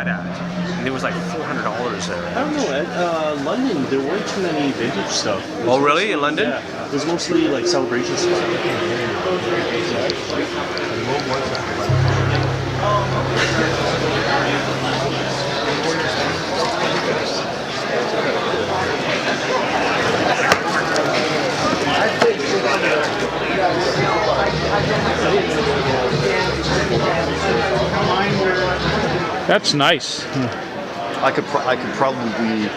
that at? And it was like $400 there. I don't know. At London, there weren't too many vintage stuff. Oh, really? In London? Yeah. It was mostly like celebration stuff. That's nice. I could probably.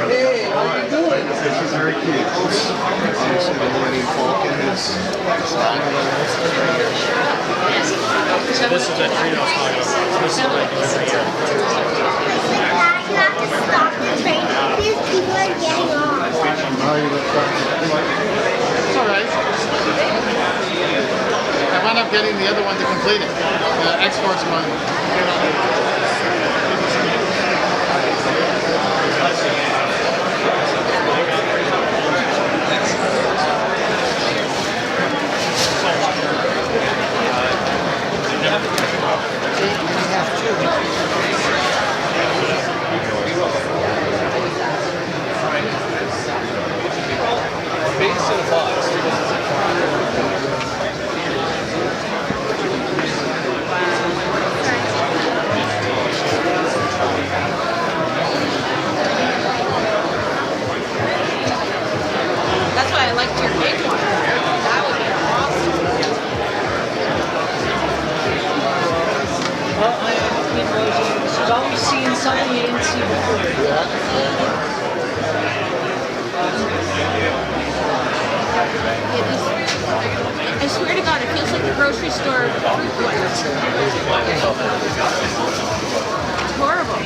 Hey, how you doing? She's very cute. Obviously, the Millennium Falcon is This is a treehouse logo. This is what I do every year. You have to stop the train. These people are getting off. It's alright. I wound up getting the other one to complete it. The X-Force one. That's why I liked your big one. That would be awesome. She's always seeing something you didn't see before. I swear to God, it feels like the grocery store fruit one. It's horrible.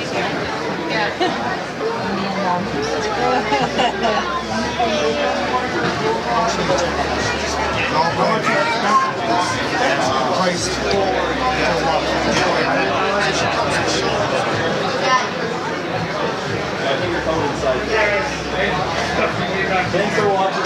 Thanks for watching.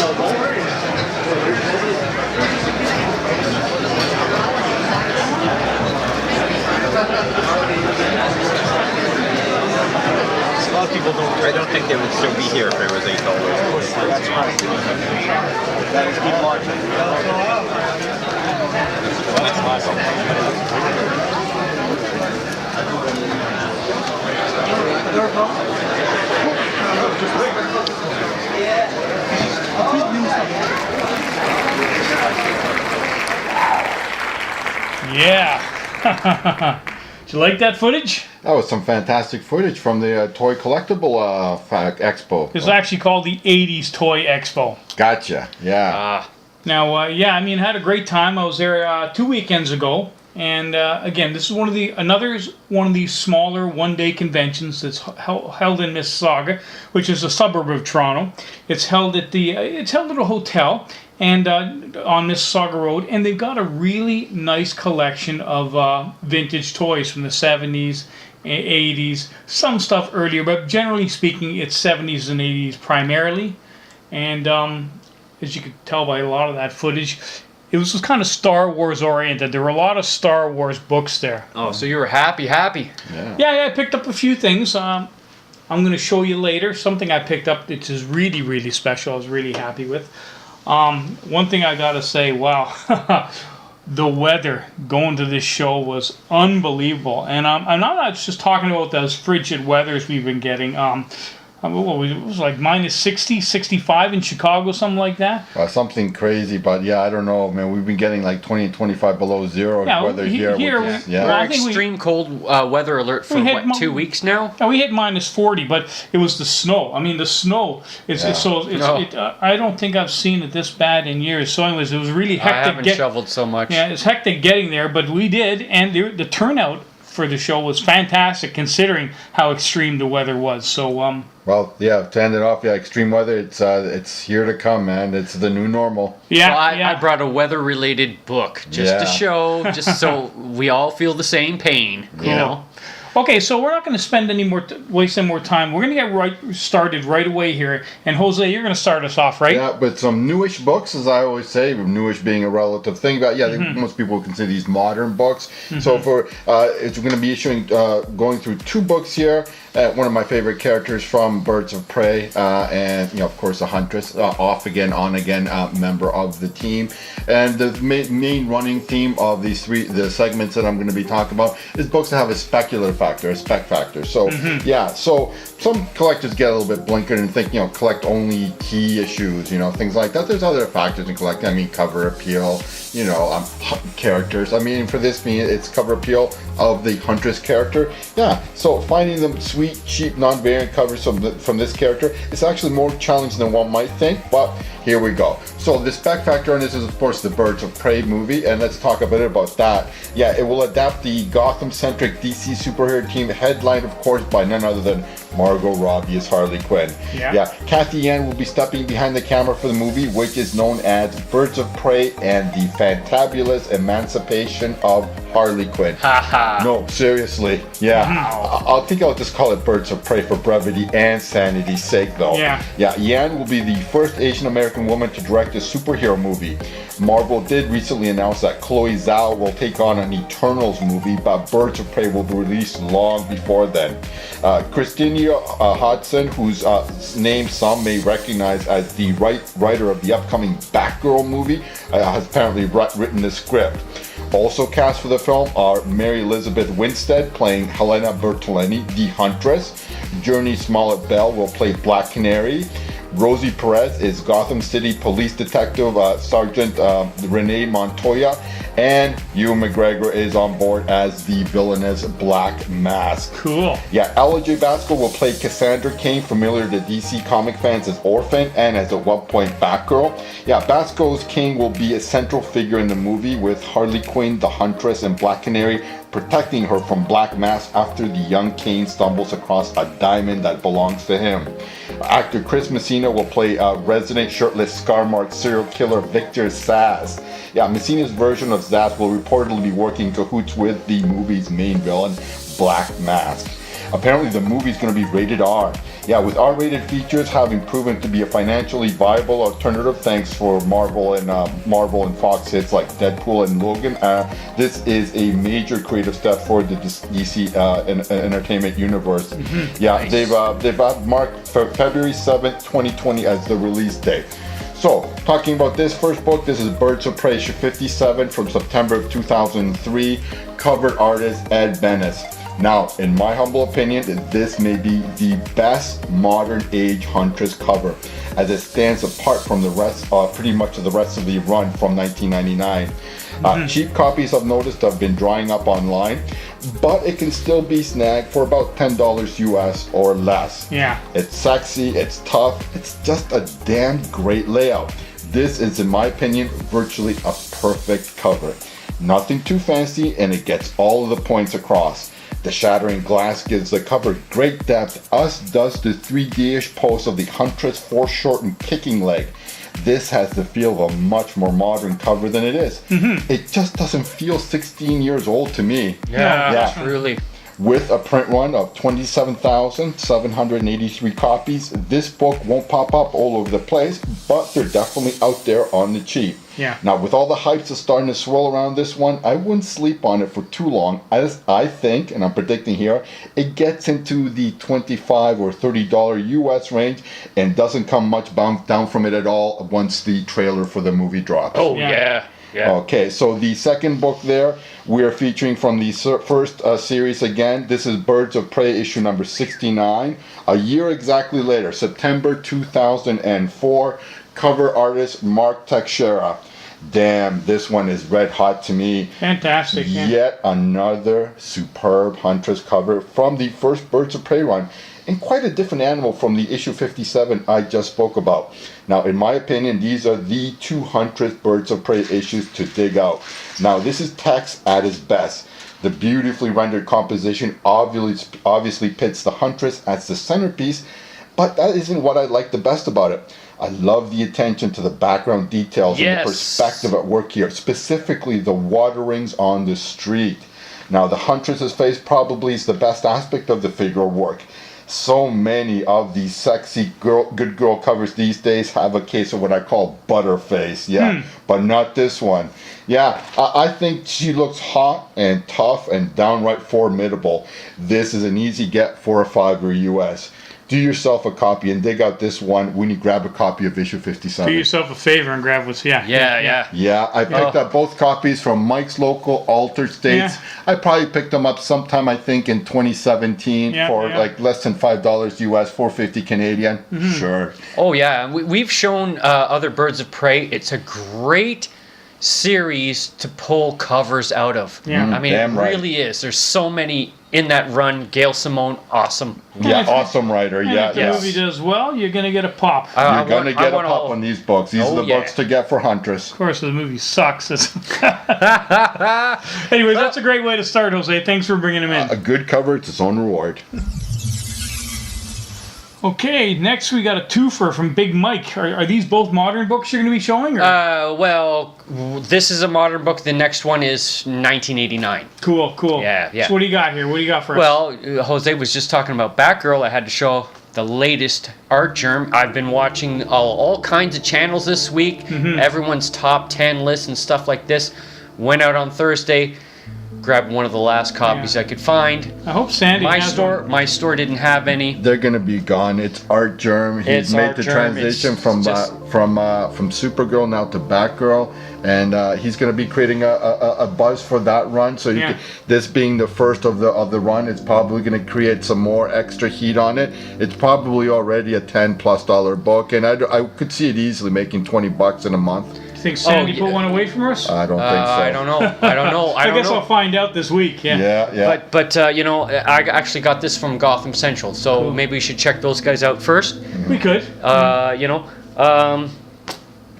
A lot of people I don't think they would still be here if it was $8. That's right. That is keep watching. Yeah. Did you like that footage? That was some fantastic footage from the Toy Collectible Expo. It's actually called the 80s Toy Expo. Gotcha. Yeah. Now, yeah, I mean, had a great time. I was there 2 weekends ago. And again, this is another one of these smaller one-day conventions that's held in Mississauga, which is a suburb of Toronto. It's held at a hotel and on Mississauga Road, and they've got a really nice collection of vintage toys from the 70s, 80s, some stuff earlier, but generally speaking, it's 70s and 80s primarily. And as you could tell by a lot of that footage, it was just kind of Star Wars oriented. There were a lot of Star Wars books there. Oh, so you were happy. Yeah, I picked up a few things. I'm going to show you later. Something I picked up that is really, really special. I was really happy with. One thing I got to say, wow, the weather going to this show was unbelievable. And I'm not just talking about those frigid weathers we've been getting. It was like minus 60, 65 in Chicago, something like that. Something crazy, but yeah, I don't know, man. We've been getting like 20, 25 below zero weather here. We're extreme cold weather alert for what, 2 weeks now? Yeah, we hit minus 40, but it was the snow. I mean, the snow. I don't think I've seen it this bad in years. So, anyways, it was really hectic. I haven't shoveled so much. Yeah, it's hectic getting there, but we did, and the turnout for the show was fantastic, considering how extreme the weather was. So, Well, yeah, to end it off, yeah, extreme weather, it's here to come, man. It's the new normal. yeah, So yeah. I brought a weather-related book just to Yeah. show, just so we all feel the same pain, you know? Okay, so we're not going to spend waste any more time. We're going to get started right away here. And Jose, you're going to start us off, right? Yeah, but some newish books, as I always say, newish being a relative thing. But yeah, I think most people consider these modern books. So for it's going to be issuing, going through 2 books here. One of my favorite characters from Birds of Prey, and of course, a huntress, off again, on again, member of the team. And the main running theme of the segments that I'm going to be talking about is books that have a speculative factor, a spec factor. So yeah, so some collectors get a little bit blinkered and think, collect only key issues, things like that. There's other factors in collecting. I mean, cover appeal, characters. I mean, for this being, it's cover appeal of the huntress character. Yeah, so finding them sweet, cheap, non-variant covers from this character, it's actually more challenging than one might think, but here we go. So the spec factor on this is, of course, the Birds of Prey movie, and let's talk a bit about that. Yeah, it will adapt the Gotham-centric DC superhero team, headlined, of course, by none other than Margot Robbie as Harley Quinn. Yeah. Kathy Yan will be stepping behind the camera for the movie, which is known as Birds of Prey and the Fantabulous Emancipation of Harley Quinn. No, seriously. Yeah. I think I'll just call it Birds of Prey for brevity and sanity's sake, though. Yeah. Yeah, Yan will be the first Asian American woman to direct a superhero movie. Marvel did recently announce that Chloe Zhao will take on an Eternals movie, but Birds of Prey will be released long before then. Christina Hodson, whose name some may recognize as the writer of the upcoming Batgirl movie, has apparently written the script. Also cast for the film are Mary Elizabeth Winstead playing Helena Bertolini, the Huntress. Journey Smollett-Bell will play Black Canary. Rosie Perez is Gotham City Police Detective Sergeant Renee Montoya, and Ewan McGregor is on board as the villainous Black Mask. Cool. Yeah, Ella J. Basco will play Cassandra Cain, familiar to DC comic fans as Orphan and as at one point Batgirl. Yeah, Basco's Cain will be a central figure in the movie, with Harley Quinn, the Huntress, and Black Canary protecting her from Black Mask after the young Cain stumbles across a diamond that belongs to him. Actor Chris Messina will play resident shirtless scar-marked serial killer Victor Zsasz. Yeah, Messina's version of Zsasz will reportedly be working in cahoots with the movie's main villain, Black Mask. Apparently the movie's going to be rated R. Yeah, with R-rated features having proven to be a financially viable alternative thanks for Marvel and Fox hits like Deadpool and Logan, this is a major creative step for the DC entertainment universe. Yeah, nice. They've marked for February 7th, 2020 as the release date. So, talking about this first book, this is Birds of Prey issue 57 from September of 2003, cover artist Ed Benes. Now, in my humble opinion, this may be the best modern age Huntress cover, as it stands apart from the rest, pretty much of the rest of the run from 1999. Cheap copies I've noticed have been drying up online, but it can still be snagged for about $10 US or less. Yeah. It's sexy, it's tough, it's just a damn great layout. This is, in my opinion, virtually a perfect cover. Nothing too fancy, and it gets all of the points across. The shattering glass gives the cover great depth, as does the 3D-ish pose of the Huntress foreshortened kicking leg. This has the feel of a much more modern cover than it is. It just doesn't feel 16 years old to me. Yeah, truly. With a print run of 27,783 copies, this book won't pop up all over the place, but they're definitely out there on the cheap. Yeah. Now, with all the hype that's starting to swirl around this one, I wouldn't sleep on it for too long, as I think, and I'm predicting here, it gets into the $25 or $30 US range and doesn't come much down from it at all once the trailer for the movie drops. Oh, yeah. Okay, so the second book there, we are featuring from the first series again. This is Birds of Prey issue number 69. A year exactly later, September 2004. Cover artist Mark Teixeira. Damn, this one is red hot to me. Fantastic. Yeah. Yet another superb Huntress cover from the first Birds of Prey run, and quite a different animal from the issue 57 I just spoke about. Now, in my opinion, these are the 200th Birds of Prey issues to dig out. Now, this is text at its best. The beautifully rendered composition obviously pits the Huntress as the centerpiece, but that isn't what I like the best about it. I love the attention to the background details and the perspective at work here, specifically the waterings on the street. Now, the Huntress's face probably is the best aspect of the figure work. So many of these sexy good girl covers these days have a case of what I call butterface, but not this one. Yeah, I think she looks hot and tough and downright formidable. This is an easy get for a $5 US. Do yourself a copy and dig out this one when you grab a copy of issue 57. Do yourself a favor and grab what's Yeah, I picked up both copies from Mike's local Altered States. I probably picked them up sometime, I think, in 2017 for like less than $5 US, $4.50 Canadian. Sure. Oh yeah, we've shown other Birds of Prey. It's a great series to pull covers out of. I mean, it really is. There's so many in that run. Gail Simone, awesome. Yeah, awesome writer. If the movie does well, you're going to get a pop. You're going to get a pop on these books. These are the books to get for Huntress. Of course, the movie sucks. Anyways, that's a great way to start, Jose. Thanks for bringing them in. A good cover, it's its own reward. Okay, next we got a twofer from Big Mike. Are these both modern books you're going to be showing? Or? Well, this is a modern book. The next one is 1989. Cool. Yeah. So what do you got here? What do you got for us? Well, Jose was just talking about Batgirl. I had to show the latest art germ. I've been watching all kinds of channels this week. Everyone's top 10 lists and stuff like this. Went out on Thursday. Grabbed one of the last copies I could find. I hope Sandy has one. My store didn't have any. They're gonna be gone. It's Art Germ. He's made the transition from Supergirl now to Batgirl, and he's gonna be creating a buzz for that run. So this being the first of the run, it's probably gonna create some more extra heat on it. It's probably already a $10+ book, and I could see it easily making $20 in a month. Think Sandy put one away from us? I don't think so. I don't know. I guess I'll find out this week. Yeah. But you know, I actually got this from Gotham Central, so maybe we should check those guys out first. We could. You know.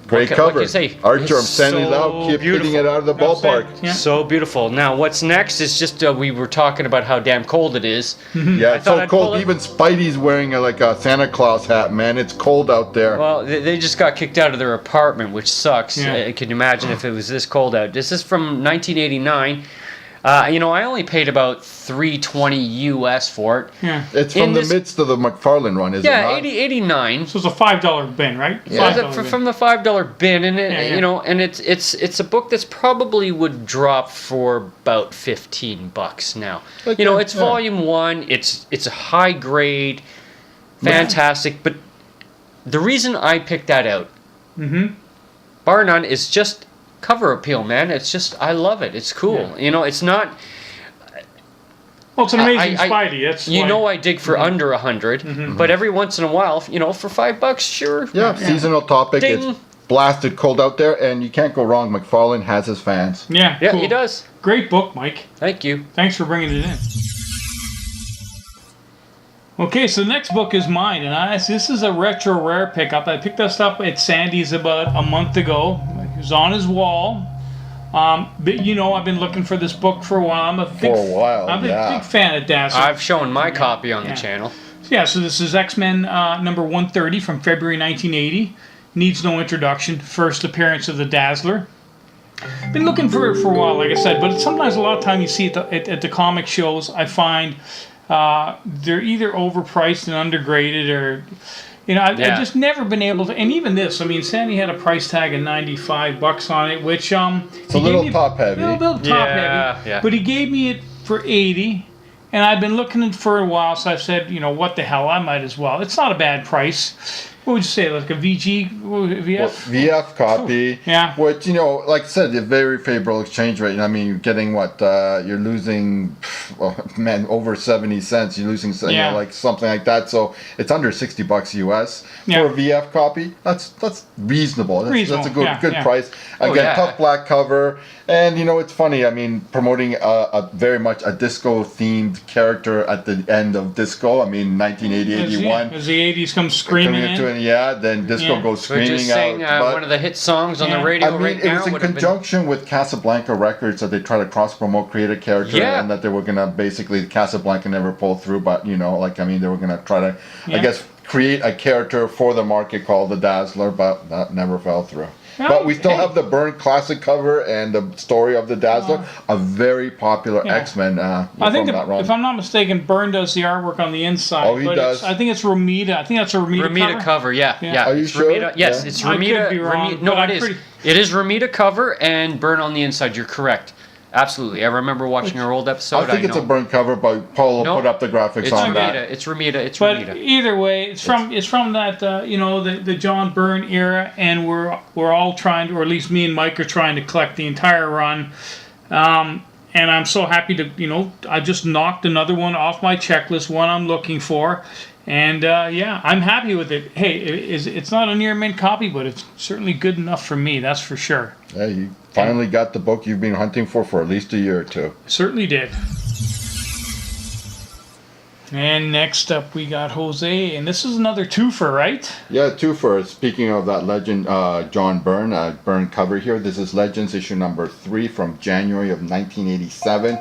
Great cover. What can you say? Art Germ, send it out. Keep hitting it out of the ballpark. So beautiful. Now, what's next is just we were talking about how damn cold it is. Yeah, it's so cold. Even Spidey's wearing like a Santa Claus hat, man. It's cold out there. Well, they just got kicked out of their apartment, which sucks. Can you imagine if it was this cold out? This is from 1989. You know, I only paid about $3.20 US for it. Yeah. It's from the midst of the McFarlane run, isn't it? Yeah, 89. So it's a $5 bin, right? Yeah, from the $5 bin, and you know, and it's a book that's probably would drop for about $15 now. Okay, you know, it's volume 1. It's a high grade, fantastic. But the reason I picked that out, bar none, is just cover appeal, man. It's just, I love it. It's cool. You know, it's not. Well, it's an amazing Spidey. That's know I dig for under 100, but every once in a while, you know, for $5, sure. Yeah, seasonal topic. Ding. It's blasted cold out there, and you can't go wrong. McFarlane has his fans. Yeah, cool. He does. Great book, Mike. Thank you. Thanks for bringing it in. Okay, so the next book is mine, and this is a retro rare pickup. I picked this up at Sandy's about a month ago. It was on his wall. But you know, I've been looking for this book for a while. I'm a big fan of Dazzler. I've shown my copy on the channel. So this is X-Men number 130 from February 1980. Needs no introduction. First appearance of the Dazzler. Been looking for it for a while, like I said, but sometimes a lot of time you see it at the comic shows, I find they're either overpriced and undergraded, or you know, I've just never been able to. And even this, I mean, Sandy had a price tag of $95 on it, which it's a little top heavy. A little top heavy. Yeah. But he gave me it for $80, and I've been looking for a while, so I've said, you know, what the hell, I might as well. It's not a bad price. What would you say, like a VF? Well, VF copy. Yeah. Which, you know, like I said, a very favorable exchange rate. I mean, you're getting what? You're losing, over 70 cents. You're losing, you know, like something like that. So it's under $60 US for a VF copy. That's reasonable. That's a good price. Again, tough black cover. And, you know, it's funny. I mean, promoting a very much a disco-themed character at the end of disco. I mean, 1980, 81. As the 80s come screaming in. then Disco Yeah. goes So screaming just sang out. But one of the hit songs on Yeah. the radio I mean, right it now. was in would have been- conjunction with Casablanca Records that they try to cross promote, create a character, Yeah. and that they were gonna basically Casablanca never pulled through. But they were gonna try to, Yeah. I guess, create a character for the market called the Dazzler, but that never fell through. Well, But we still hey. have the Byrne classic cover and the story of the Dazzler, a very popular Yeah. X-Men. I from think, that run. if I'm not mistaken, Byrne does the artwork on the inside. Oh, he but does. I think it's Romita. I think that's a Romita, Romita cover, yeah. Yeah. Are you it's sure? Romita, yes, Yeah. it's I could Romita. be wrong, Romita no, but I'm it is. pretty- It is Romita cover and Burn on the inside. You're correct. Absolutely. I remember watching our old episode. I think it's a know. Byrne cover, but Paul will No, put up the graphics It's on Romita. that. It's Romita. It's But Romita. either way, it's from that the John Byrne era, and we're all trying to, or at least me and Mike are trying to collect the entire run. And I'm so happy to I just knocked another one off my checklist, one I'm looking for, and I'm happy with it. Hey, it's not a near mint copy, but it's certainly good enough for me. That's for sure. Yeah, you finally got the book you've been hunting for at least a year or two. Certainly did. And next up we got Jose, and this is another twofer, right? Yeah, twofer. Speaking of that legend, John Byrne, Byrne cover here. This is Legends issue number 3 from January of 1987.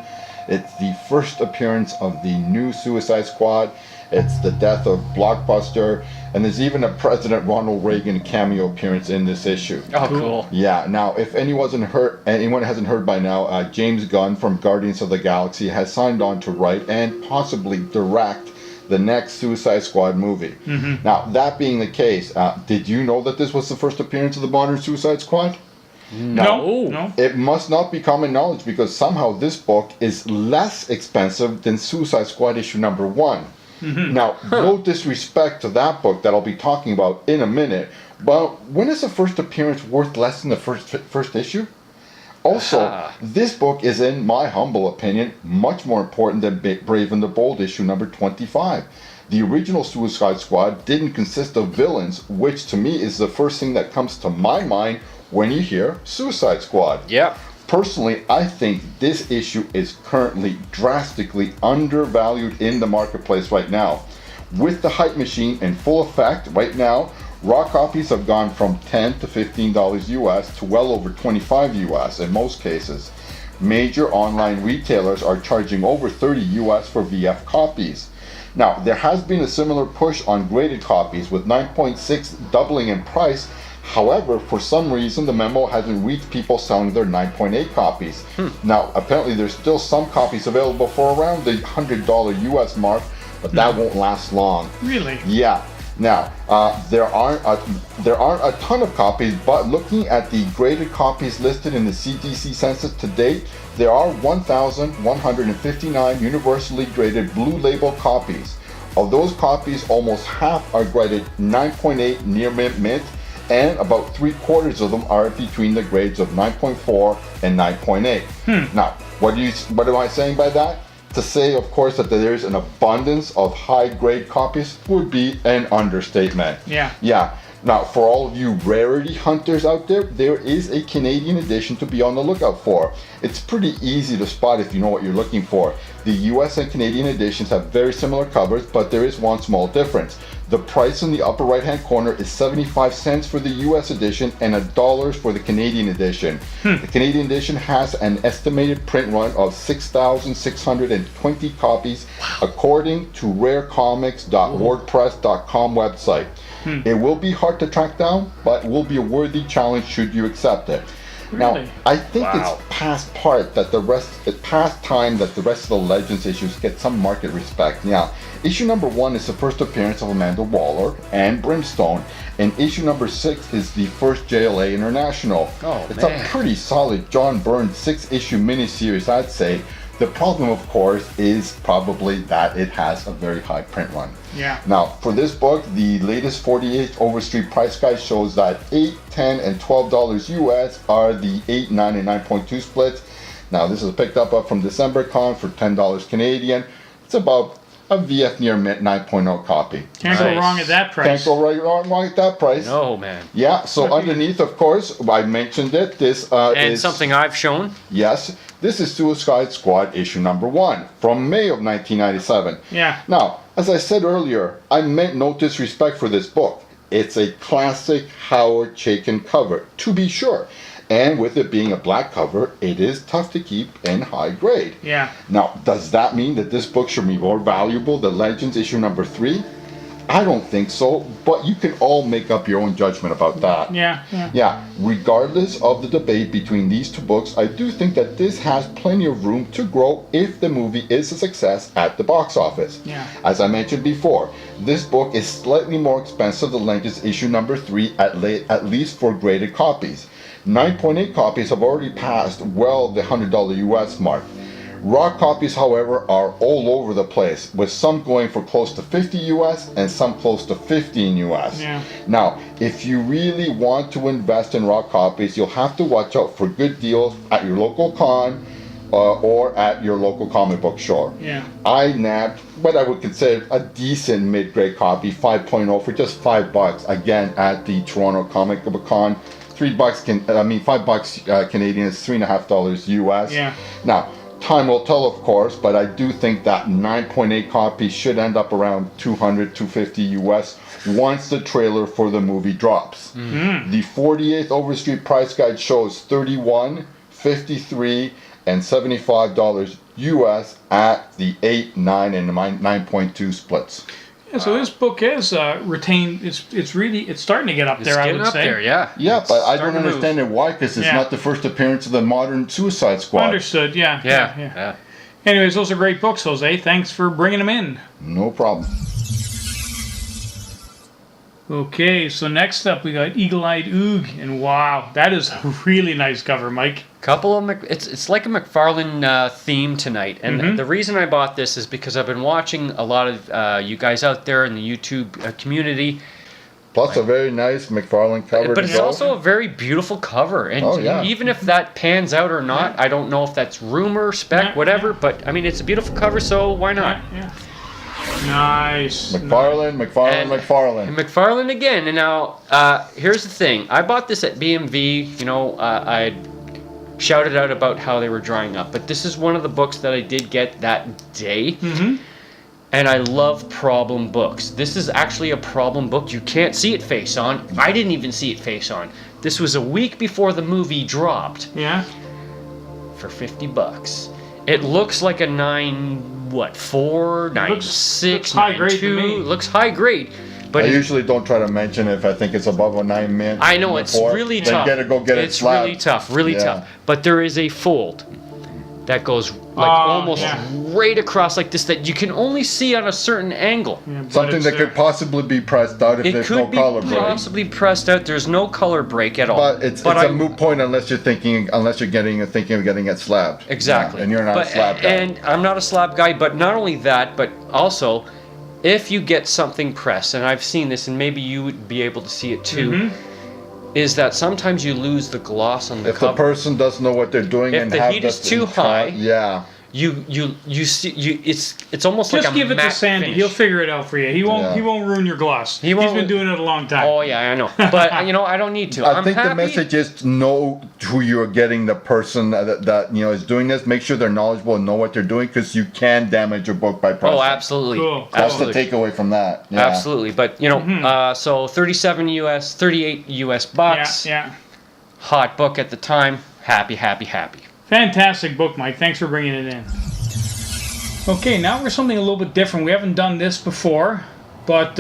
It's the first appearance of the new Suicide Squad. It's the death of Blockbuster, and there's even a President Ronald Reagan cameo appearance in this issue. Oh, cool. Yeah. Now, if anyone hasn't heard by now, James Gunn from Guardians of the Galaxy has signed on to write and possibly direct the next Suicide Squad movie. Mm-hmm. Now, that being the case, did you know that this was the first appearance of the modern Suicide Squad? No. It must not be common knowledge because somehow this book is less expensive than Suicide Squad issue number 1. Mm-hmm. Now, no disrespect to that book that I'll be talking about in a minute, but when is the first appearance worth less than the first issue? Also, this book is, in my humble opinion, much more important than Brave and the Bold issue number 25. The original Suicide Squad didn't consist of villains, which to me is the first thing that comes to my mind when you hear Suicide Squad. Yep. Personally, I think this issue is currently drastically undervalued in the marketplace right now. With the hype machine in full effect right now, raw copies have gone from $10 to $15 US to well over $25 US in most cases. Major online retailers are charging over $30 US for VF copies. Now, there has been a similar push on graded copies with 9.6 doubling in price. However, for some reason, the memo hasn't reached people selling their 9.8 copies. Now, apparently there's still some copies available for around the $100 US mark, but that won't last long. Really? Yeah. Now, there aren't a ton of copies, but looking at the graded copies listed in the CDC census to date, there are 1,159 universally graded blue label copies. Of those copies, almost half are graded 9.8 near mint, and about 3/4 of them are between the grades of 9.4 and 9.8. Now, what am I saying by that? To say, of course, that there is an abundance of high-grade copies would be an understatement. Yeah. Yeah. Now, for all of you rarity hunters out there, there is a Canadian edition to be on the lookout for. It's pretty easy to spot if you know what you're looking for. The US and Canadian editions have very similar covers, but there is one small difference. The price in the upper right-hand corner is 75 cents for the US edition and $1 for the Canadian edition. The Canadian edition has an estimated print run of 6,620 copies, according to rarecomics.wordpress.com website. It will be hard to track down, but will be a worthy challenge should you accept it. Now, Really? I think Wow. it's past time that the rest of the Legends issues get some market respect. Now, issue number 1 is the first appearance of Amanda Waller and Brimstone, and issue number 6 is the first JLA International. Oh, it's man. a pretty solid John Byrne 6-issue miniseries, I'd say. The problem, of course, is probably that it has a very high print run. Yeah. Now, for this book, the latest 48 Overstreet price guide shows that $8, $10, and $12 US are the 8, 9, and 9.2 splits. Now, this is picked up from December Con for $10 Canadian. It's about a VF Near Mint 9.0 copy. Can't go Nice. wrong at that price. Can't go wrong at that price. No, man. Yeah, so underneath, of course, I mentioned it. This And is something I've shown. Yes, this is Suicide Squad issue number 1 from May of 1997. Yeah. Now, as I said earlier, I meant no disrespect for this book. It's a classic Howard Chaykin cover, to be sure. And with it being a black cover, it is tough to keep in high grade. Yeah. Now, does that mean that this book should be more valuable than Legends issue number 3? I don't think so, but you can all make up your own judgment about that. Yeah. Regardless of the debate between these two books, I do think that this has plenty of room to grow if the movie is a success at the box office. Yeah. As I mentioned before, this book is slightly more expensive than Legends issue number 3 at least for graded copies. 9.8 copies have already passed well the $100 US mark. Raw copies, however, are all over the place, with some going for close to 50 US and some close to 15 US. Yeah. Now, if you really want to invest in raw copies, you'll have to watch out for good deals at your local con or at your local comic book store. Yeah. I nabbed what I would consider a decent mid-grade copy, 5.0, for just $5 again at the Toronto Comic Book Con. $5 Canadian is $3.50 US. Yeah. Now, time will tell, of course, but I do think that 9.8 copies should end up around $200, $250 US once the trailer for the movie drops. The 48th Overstreet price guide shows $31, $53, and $75 US at the 8, 9, and 9.2 splits. Yeah, so this book is retained. It's starting to get up there. I would say. There, yeah. Yeah, It's but I starting don't to understand it why, because it's Yeah. not the first appearance of the modern Suicide Squad. Understood. Yeah. Yeah. Anyways, those are great books, Jose. Thanks for bringing them in. No problem. Okay, so next up we got Eagle-Eyed Oog, and wow, that is a really nice cover, Mike. Couple of it's like a McFarlane theme tonight, and the reason I bought this is because I've been watching a lot of you guys out there in the YouTube community. Plus a very nice McFarlane cover. But it's also a very beautiful cover, and even if that pans out or not, I don't know if that's rumor, spec, whatever. But I mean, it's a beautiful cover, so why not? Yeah. Nice. McFarlane And McFarlane again. And now, here's the thing. I bought this at BMV. You know, I shouted out about how they were drying up. But this is one of the books that I did get that day. And I love problem books. This is actually a problem book. You can't see it face on. I didn't even see it face on. This was a week before the movie dropped. Yeah. For $50. It looks like a 9.4, 9.6, looks high grade to 9.2. me. Looks high grade. But I usually don't try to mention if I think it's above a 9 min. I know it's really tough. Then go get it it's slabbed. really tough. But there is a fold that goes like almost right across like this that you can only see on a certain angle. Yeah, Something that could possibly be pressed out if there's no color break. It could be possibly pressed out. There's no color break at all. But it's a moot point unless you're thinking of getting it slabbed. Exactly. Yeah, and you're not a slab guy. And I'm not a slab guy, but not only that, but also if you get something pressed, and I've seen this, and maybe you would be able to see it too, is that sometimes you lose the gloss on the if cover. the person doesn't know what they're doing If and the have heat is too high, you see it's almost Just like a give it to matte Sandy. finish. He'll figure it out for you. He won't ruin your gloss. He's been doing it a long time. Oh yeah, I know. But I don't need to. I think the message is to know who you're getting, the person that is doing this. Make sure they're knowledgeable and know what they're doing, because you can damage your book by pressing. Oh, absolutely. Cool. That's the takeaway from that. Yeah. Absolutely. But so 37 US, 38 US bucks. Yeah. Hot book at the time. Happy. Fantastic book, Mike. Thanks for bringing it in. Okay, now we're something a little bit different. We haven't done this before, but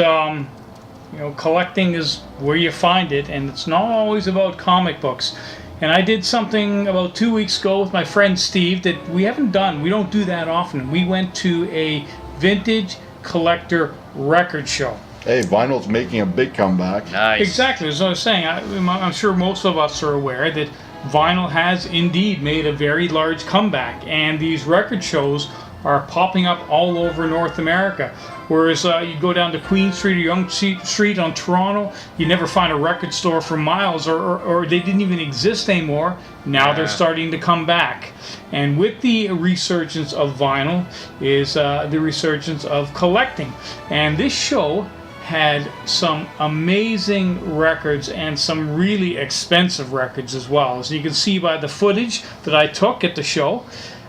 collecting is where you find it, and it's not always about comic books. And I did something about 2 weeks ago with my friend Steve that we haven't done. We don't do that often. We went to a vintage collector record show. Hey, vinyl's making a big comeback. Nice. Exactly, as I was saying, I'm sure most of us are aware that vinyl has indeed made a very large comeback, and these record shows are popping up all over North America. Whereas you go down to Queen Street or Yonge Street on Toronto, you never find a record store for miles, or they didn't even exist anymore. Now they're starting to come back. And with the resurgence of vinyl is the resurgence of collecting. And this show had some amazing records and some really expensive records as well. As you can see by the footage that I took at the show,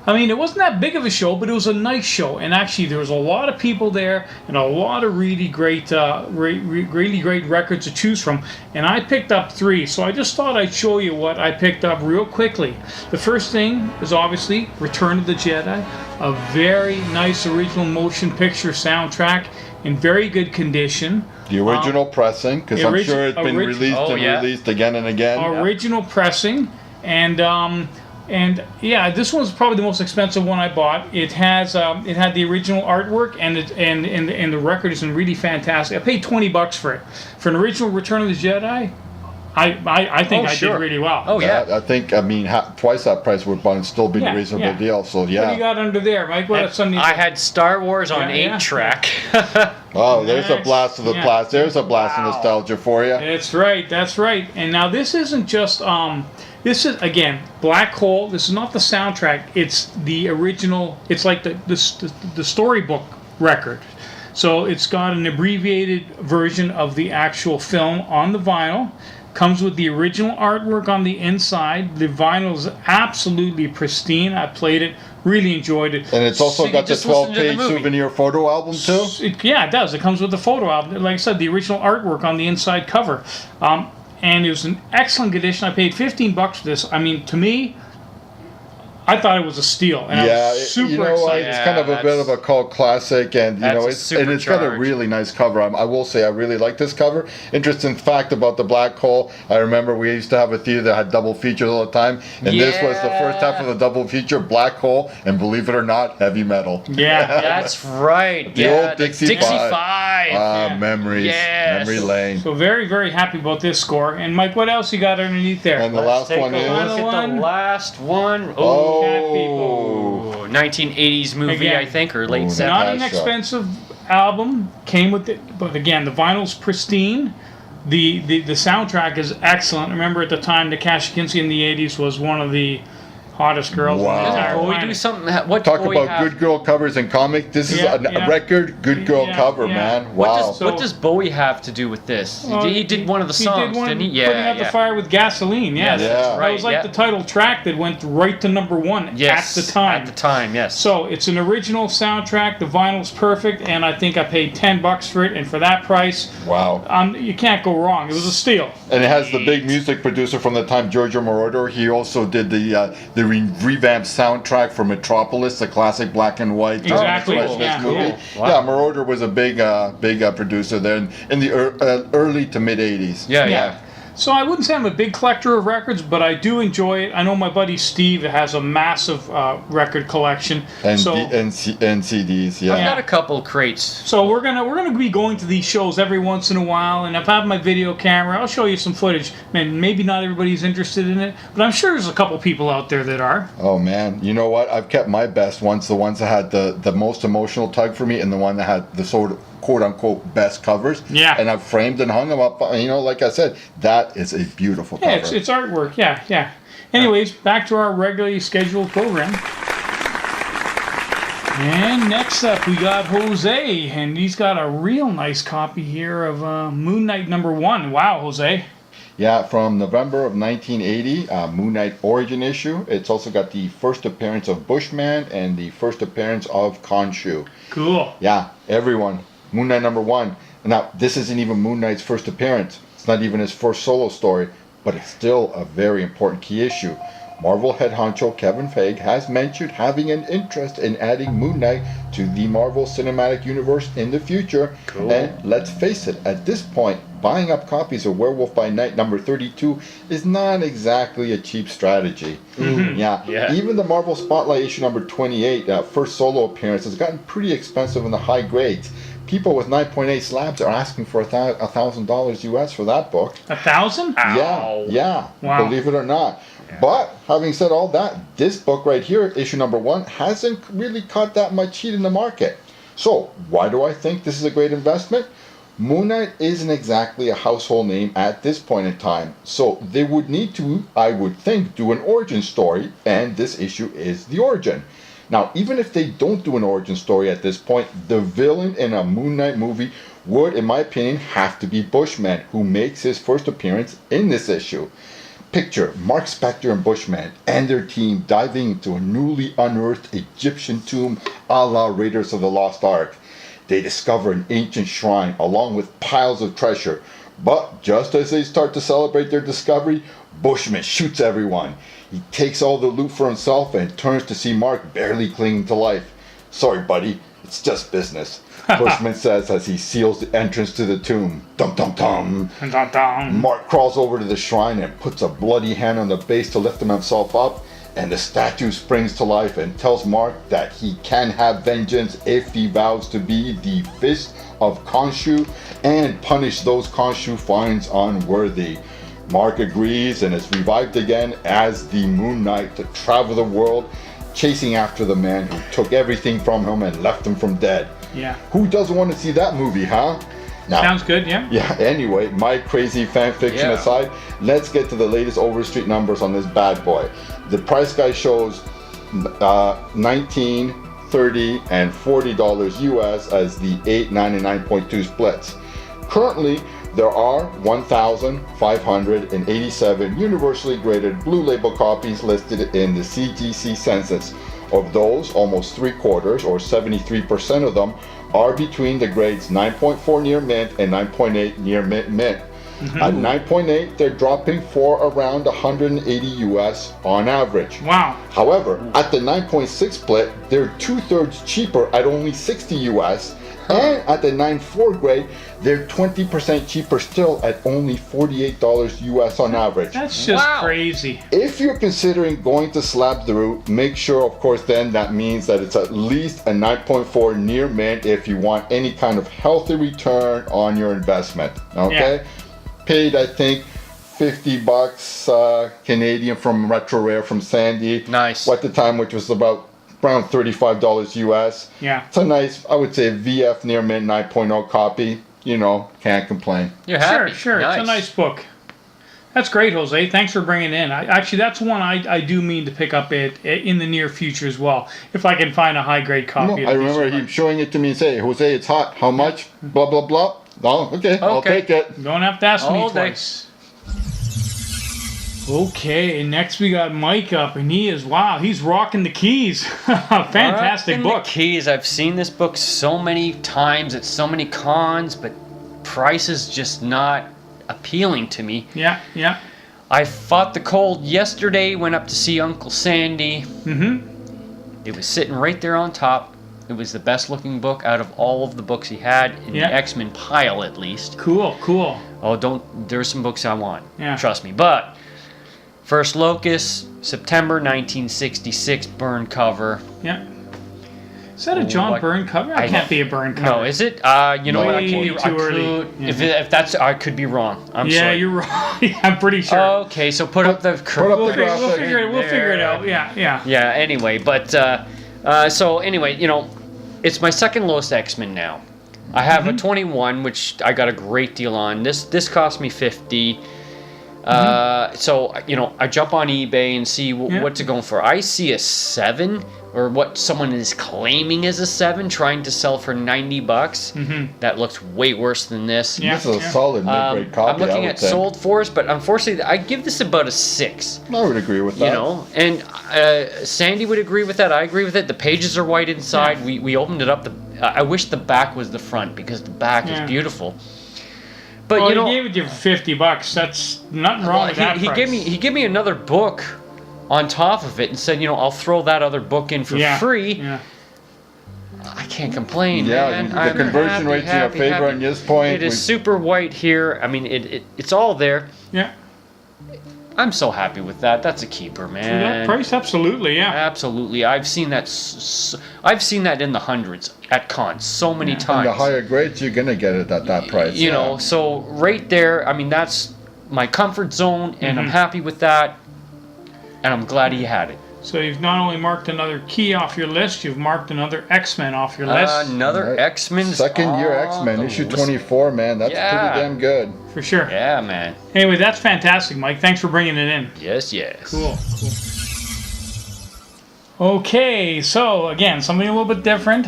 I mean, it wasn't that big of a show, but it was a nice show. And actually, there was a lot of people there and a lot of really great, really great records to choose from. And I picked up 3, so I just thought I'd show you what I picked up real quickly. The first thing is obviously Return of the Jedi, a very nice original motion picture soundtrack in very good condition. The original pressing, because I'm sure it's been released released again and again. Original pressing, and yeah, this one's probably the most expensive one I bought. It has it had the original artwork, and the record is really fantastic. I paid $20 for it for an original Return of the Jedi. I think I did really well. Oh yeah, I think twice that price would still be a reasonable deal. So yeah. What do you got under there, Mike? What I had Star Wars on 8-track. Oh, there's a blast of the past. There's a blast of nostalgia for you. That's right. That's right. And now this isn't just this is again Black Hole. This is not the soundtrack. It's the original. It's like the storybook record. So it's got an abbreviated version of the actual film on the vinyl. Comes with the original artwork on the inside. The vinyl is absolutely pristine. I played it, really enjoyed it. And it's also got the 12-page souvenir photo album too? Yeah, it does. It comes with the photo album. Like I said, the original artwork on the inside cover. And it was an excellent condition. I paid $15 for this. I mean, to me, I thought it was a steal, and I was super excited. It's kind of a bit of a cult classic, and it's got a really nice cover. I will say I really like this cover. Interesting fact about the Black Hole: I remember we used to have a theater that had double features all the time, and this was the first half of the double feature: Black Hole, and believe it or not, heavy metal. Yeah, that's right. The old Dixie 5. Memories, memory lane. So very, very happy about this score. And Mike, what else you got underneath there? And the last one is. Look at the last one. People. 1980s movie, Again, I think, or late 70s. Not an expensive album. Came with it, but again, the vinyl's pristine. The soundtrack is excellent. Remember at the time, the Kashikinski in the 80s was one of the hottest girls. Wow. We do something. Talk about good girl covers in comics. This is a record good girl cover, man. Wow. What does Bowie have to do with this? He did one of the songs, didn't he? Putting out the fire with gasoline. Yes, that's right. That was like the title track that went right to #1 at the time. At the time, yes. So it's an original soundtrack. The vinyl's perfect, and I think I paid $10 for it. And for that price, wow, you can't go wrong. It was a steal. And it has the big music producer from the time, Giorgio Moroder. He also did the revamped soundtrack for Metropolis, the classic black and white movie. Yeah, Moroder was a big producer there in the early to mid 80s. Yeah. So I wouldn't say I'm a big collector of records, but I do enjoy it. I know my buddy Steve has a massive record collection. And CDs, yeah. I've got a couple crates. So we're gonna be going to these shows every once in a while, and if I have my video camera, I'll show you some footage. Man, maybe not everybody's interested in it, but I'm sure there's a couple people out there that are. Oh man, you know what? I've kept my best ones, the ones that had the most emotional tug for me, and the one that had the sort of quote-unquote best covers. Yeah. And I've framed and hung them up. Like I said, that is a beautiful cover. Yeah, it's artwork. Yeah. Anyways, back to our regularly scheduled program. And next up, we got Jose, and he's got a real nice copy here of Moon Knight #1. Wow, Jose. Yeah, from November of 1980, Moon Knight Origin issue. It's also got the first appearance of Bushman and the first appearance of Khonshu. Cool. Yeah, everyone. Moon Knight #1. Now, this isn't even Moon Knight's first appearance. It's not even his first solo story, but it's still a very important key issue. Marvel head honcho Kevin Feige has mentioned having an interest in adding Moon Knight to the Marvel Cinematic Universe in the future. Cool. And let's face it, at this point, buying up copies of Werewolf by Night #32 is not exactly a cheap strategy. Mm-hmm. Yeah. Even the Marvel Spotlight issue #28, first solo appearance, has gotten pretty expensive in the high grades. People with 9.8 slabs are asking for $1,000 US for that book. 1,000? Yeah. Wow. Believe it or not. But having said all that, this book right here, issue #1, hasn't really caught that much heat in the market. So why do I think this is a great investment? Moon Knight isn't exactly a household name at this point in time, so they would need to, I would think, do an origin story, and this issue is the origin. Now, even if they don't do an origin story at this point, the villain in a Moon Knight movie would, in my opinion, have to be Bushman, who makes his first appearance in this issue. Picture Mark Spector and Bushman and their team diving into a newly unearthed Egyptian tomb a la Raiders of the Lost Ark. They discover an ancient shrine along with piles of treasure. But just as they start to celebrate their discovery, Bushman shoots everyone. He takes all the loot for himself and turns to see Mark barely clinging to life. Sorry, buddy, it's just business, Bushman says as he seals the entrance to the tomb. Dum dum dum. Dun, dun. Mark crawls over to the shrine and puts a bloody hand on the base to lift himself up, and the statue springs to life and tells Mark that he can have vengeance if he vows to be the fist of Khonshu and punish those Khonshu finds unworthy. Mark agrees and is revived again as the Moon Knight to travel the world, chasing after the man who took everything from him and left him from dead. Yeah. Who doesn't want to see that movie, huh? Now, Sounds good, yeah. yeah, anyway, my crazy fan fiction aside, let's get to the latest Overstreet numbers on this bad boy. The price guide shows $19, $30, and $40 US as the 899.2 splits. Currently, there are 1,587 universally graded blue label copies listed in the CGC census. Of those, almost 3/4 or 73% of them are between the grades 9.4 near mint and 9.8 near mint. At 9.8, they're dropping for around 180 US on average. Wow. However, at the 9.6 split, they're 2/3 cheaper at only 60 US. And at the 9.4 grade, they're 20% cheaper still at only $48 US on average. That's just Wow. crazy. If you're considering going to slab through, make sure, of course, then that means that it's at least a 9.4 near mint if you want any kind of healthy return on your investment. Okay? Paid, I think, $50 Canadian from Retro Rare from Sandy. Nice. At the time, which was about around $35 US. Yeah. It's a nice, I would say, VF near mint 9.0 copy. You know, can't complain. You're happy. Sure. It's a nice book. That's great, Jose. Thanks for bringing it in. Actually, that's one I do mean to pick up it in the near future as well, if I can find a high-grade copy. No, I remember him showing it to me and saying, Jose, it's hot. How much? Blah, blah, blah. Oh, okay. I'll take it. Don't have to ask me All day. twice. Okay, next we got Mike up, and he's rocking the keys. Fantastic Rocking book. The Keys. I've seen this book so many times at so many cons, but price is just not appealing to me. Yeah. I fought the cold yesterday, went up to see Uncle Sandy. Mm-hmm. It was sitting right there on top. It was the best looking book out of all of the books he had in the X-Men pile, at least. Cool. Oh, there's some books I want. Yeah. Trust me. But First Locust, September 1966, burn cover. Yeah. Is that a John Byrne cover? That can't be a Byrne cover. No, is it? You know what? I could be too early. If that's, I could be wrong. I'm sorry. Yeah, you're wrong. I'm pretty sure. Okay, so put up the. We'll figure it out. Yeah. Yeah. Anyway, but so anyway, you know, it's my second lowest X-Men now. I have a 21, which I got a great deal on. This cost me $50. So you know, I jump on eBay and see what's it going for. I see a 7, or what someone is claiming is a 7, trying to sell for $90. That looks way worse than this. Yeah. This is a solid mid-grade copy. I'm looking at sold fors, but unfortunately, I give this about a 6. I would agree with that. You know, and Sandy would agree with that. I agree with it. The pages are white inside. Yeah. We opened it up. I wish the back was the front, because the back is beautiful. But well, you know, he gave it you for $50. That's nothing wrong with that. He gave me another book on top of it and said, you know, I'll throw that other book in for free. Yeah. I can't complain. Yeah, man. the I'm conversion rate's in your favor on this point. It is super white here. I mean, it's all there. Yeah. I'm so happy with that. That's a keeper, man. For that price, absolutely, yeah. Absolutely. I've seen that. I've seen that in the hundreds at cons so many times. And the higher grades, you're gonna get it at that price. You know, so right there. I mean, that's my comfort zone, and I'm happy with that. And I'm glad he had it. So you've not only marked another key off your list, you've marked another X-Men off your list. Another X-Men. Second year X-Men, issue 24, man. That's pretty damn good. For sure. Yeah, man. Anyway, that's fantastic, Mike. Thanks for bringing it in. Yes. Cool. Okay, so again, something a little bit different.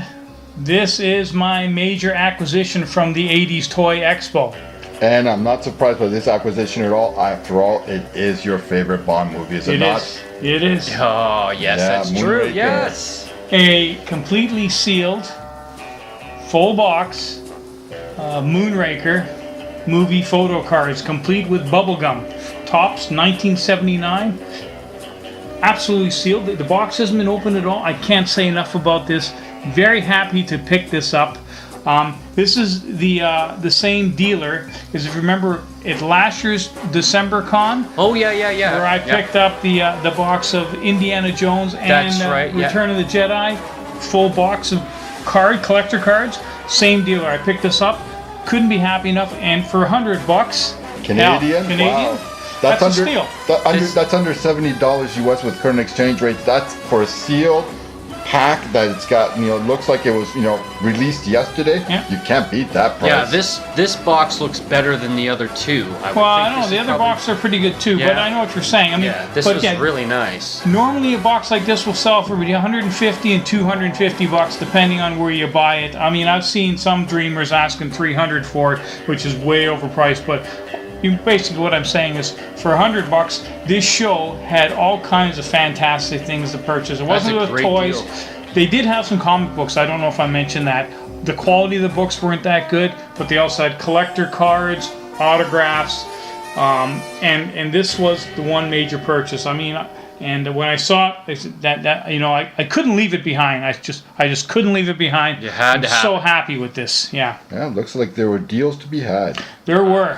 This is my major acquisition from the 80s Toy Expo. And I'm not surprised by this acquisition at all. After all, it is your favorite Bond movie, is it not? It is. Oh, yes, Yeah, that's true. Moonraker. Yes. A completely sealed, full box Moonraker movie photo cards, complete with bubblegum. Tops 1979. Absolutely sealed. The box hasn't been opened at all. I can't say enough about this. Very happy to pick this up. This is the same dealer as, if you remember, at last year's December Con. Oh, yeah. Where I picked up the box of Indiana Jones and That's right, yeah. Return of the Jedi, full box of collector cards. Same dealer. I picked this up. Couldn't be happy enough. And for $100, Canadian? Canadian. Wow. That's a under, steal. That's under $70 US with current exchange rates. That's for a sealed pack that it's got, looks like it was, released yesterday. Yeah. You can't beat that price. Yeah, this box looks better than the other two. I don't know. The other boxes are pretty good too, but I know what you're saying. I mean, this was really nice. Normally, a box like this will sell for between $150 and $250, depending on where you buy it. I mean, I've seen some dreamers asking $300 for it, which is way overpriced. But basically, what I'm saying is, for $100, this show had all kinds of fantastic things to purchase. It wasn't with toys. Deal. They did have some comic books. I don't know if I mentioned that. The quality of the books weren't that good, but they also had collector cards, autographs, and this was the one major purchase. I mean, and when I saw it, I couldn't leave it behind. I just couldn't leave it behind. You had to have. I'm so happy with this. Yeah. Yeah, looks like there were deals to be had. There were.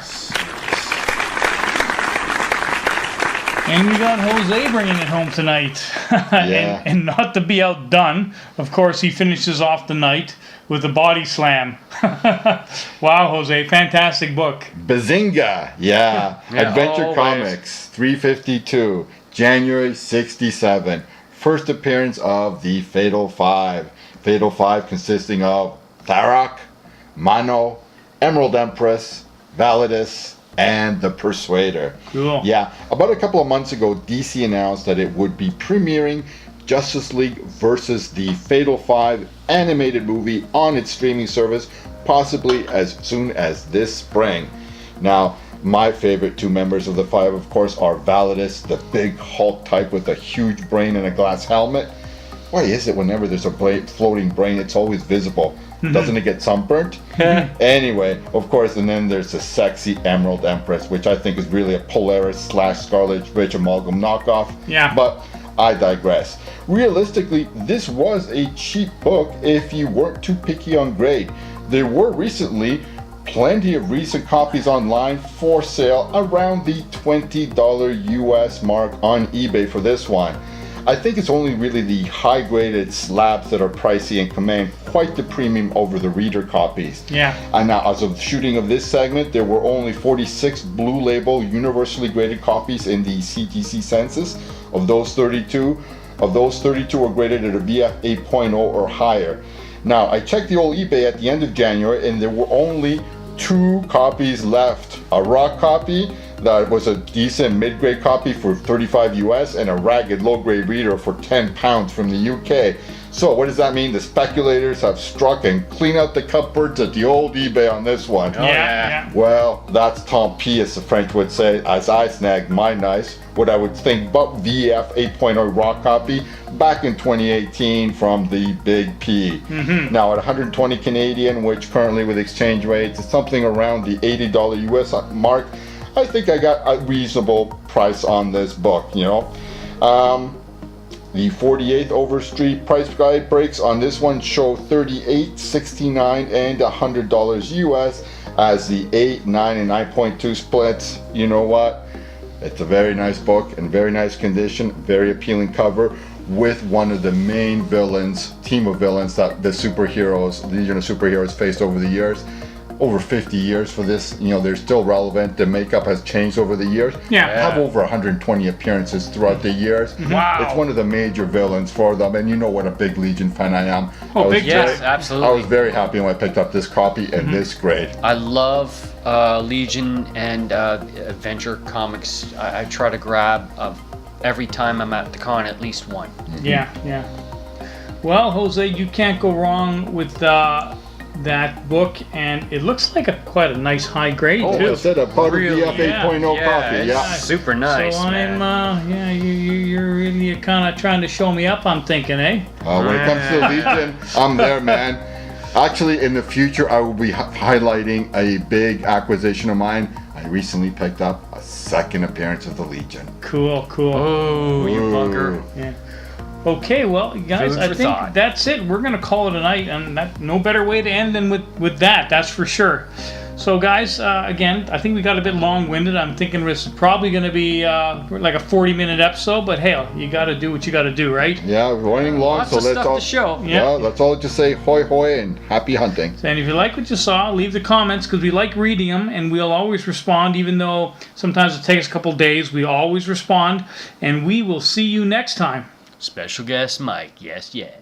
And we got Jose bringing it home tonight. Yeah. and not to be outdone, of course, he finishes off the night with a body slam. Wow, Jose, fantastic book. Bazinga, yeah. Adventure always. Comics, 352, January 67. First appearance of the Fatal Five. Fatal Five consisting of Tharok, Mano, Emerald Empress, Validus, and the Persuader. Cool. Yeah, about a couple of months ago, DC announced that it would be premiering Justice League versus the Fatal Five animated movie on its streaming service, possibly as soon as this spring. Now, my favorite two members of the Five, of course, are Validus, the big Hulk type with a huge brain and a glass helmet. Why is it whenever there's a floating brain, it's always visible? Doesn't it get sunburnt? Anyway, of course, and then there's the sexy Emerald Empress, which I think is really a Polaris / Scarlet Witch amalgam knockoff. Yeah. But I digress. Realistically, this was a cheap book if you weren't too picky on grade. There were recently plenty of recent copies online for sale around the $20 US mark on eBay for this one. I think it's only really the high-graded slabs that are pricey and command quite the premium over the reader copies. Yeah. And now, as of shooting of this segment, there were only 46 Blue Label universally graded copies in the CTC census. Of those 32 were graded at a VF 8.0 or higher. Now, I checked the old eBay at the end of January, and there were only 2 copies left. A raw copy that was a decent mid-grade copy for 35 US and a ragged low-grade reader for 10 pounds from the UK. So what does that mean? The speculators have struck and clean out the cupboards at the old eBay on this one. Yeah. Well, that's tant pis, as the French would say, as I snagged my nice, what I would think but VF 8.0 raw copy back in 2018 from the Big P. Now at 120 Canadian, which currently with exchange rates is something around the $80 US mark, I think I got a reasonable price on this book, The 48th Overstreet price guide breaks on this one show $38, $69, and $100 US as the 8, 9, and 9.2 splits. You know what? It's a very nice book in very nice condition, very appealing cover with one of the main villains, team of villains that the superheroes, Legion of Superheroes faced over the years. Over 50 years for this, they're still relevant. The makeup has changed over the years. Have over 120 appearances throughout the years. Wow. It's one of the major villains for them, and you know what a big Legion fan I am. Yes, absolutely. I was very happy when I picked up this copy in this grade. I love Legion and Adventure Comics. I try to grab every time I'm at the con at least one. Yeah. Well, Jose, you can't go wrong with that book, and it looks like quite a nice high grade Oh, too. I said a Butter Really? BF 8.0 coffee. it's Yeah. super nice, So man. I'm, you're really kind of trying to show me up. I'm thinking, eh? When it comes to the Legion, I'm there, man. Actually, in the future, I will be highlighting a big acquisition of mine. I recently picked up a second appearance of the Legion. Cool. Oh, you bugger. Yeah. Okay, well, guys, Food I for think thought. that's it. We're gonna call it a night, and no better way to end than with that. That's for sure. So, guys, again, I think we got a bit long-winded. I'm thinking it's probably gonna be like a 40-minute episode, but hey, you got to do what you got to do, right? Yeah, we're running long, Lots so of let's stuff all to show. Yeah. let's all just say hoy hoy and happy hunting. And if you like what you saw, leave the comments because we like reading them, and we'll always respond, even though sometimes it takes a couple days. We always respond, and we will see you next time. Special guest Mike. Yes, yes.